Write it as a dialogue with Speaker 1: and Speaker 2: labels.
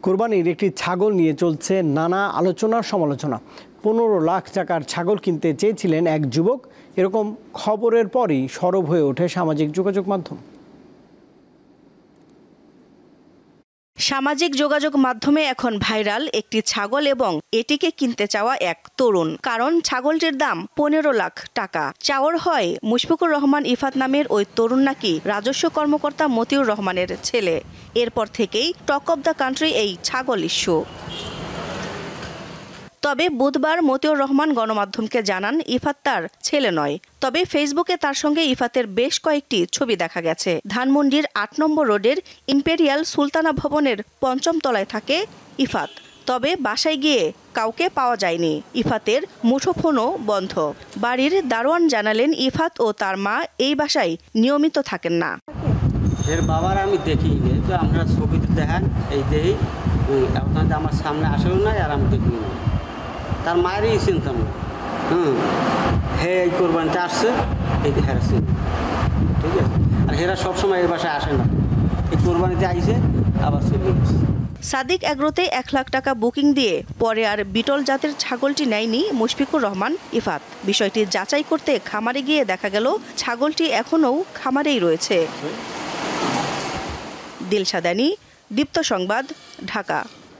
Speaker 1: কোরবানির একটি ছাগল নিয়ে চলছে নানা আলোচনা সমালোচনা। 15 লাখ টাকার ছাগল কিনতে চেয়েছিলেন এক যুবক। এরকম খবরের পরই সরব হয়ে ওঠে সামাজিক যোগাযোগ মাধ্যম।
Speaker 2: সামাজিক যোগাযোগ মাধ্যমে এখন ভাইরাল একটি ছাগল এবং এটিকে কিনতে চাওয়া এক তরুণ। কারণ ছাগলটির দাম 15 লাখ টাকা। চাওয়ার হয় মুশফিকুর রহমান ইফাত নামের ওই তরুণ নাকি রাজস্ব কর্মকর্তা মতিউর রহমানের ছেলে। এরপর থেকেই টক অব দ্য কান্ট্রি এই ছাগল ইস্যু। তবে বুধবার মতিউর রহমান গণমাধ্যমকে জানান ইফাত তার ছেলে নয়। তবে ফেসবুকে তার সঙ্গে ইফাতের বেশ কয়েকটি ছবি দেখা গেছে। ধানমন্ডির 8 নম্বর রোডের ইম্পেরিয়াল সুলতানা ভবনের 5ম তলায় থাকে ইফাত। তবে বাসায় গিয়ে কাউকে পাওয়া যায়নি। ইফাতের মুঠোফোনও বন্ধ। বাড়ির দারোয়ান জানালেন ইফাত ও তার মা এই বাসায় নিয়মিত থাকেন না।
Speaker 3: এর বাবার আমি দেখি তো আমরা ছবিতে দেখান এই দেখি আপনাদের আমার সামনে আসেও নাই আর আমি দেখি না। তার মায়েরই চিনতাম না। হে এই কোরবানিতে আসছে এই হেরা চিনি, ঠিক আছে। আর হেরা সবসময় এই বাসায় আসে না, এই কোরবানিতে আইসে আবার চলে গেছে।
Speaker 2: সাদিক এগ্রোতে 1 লাখ টাকা বুকিং দিয়ে পরে আর বিটল জাতের ছাগলটি নেয়নি মুশফিকুর রহমান ইফাত। বিষয়টি যাচাই করতে খামারে গিয়ে দেখা গেল ছাগলটি এখনও খামারেই রয়েছে। দিলশাদানি, দীপ্ত সংবাদ, ঢাকা।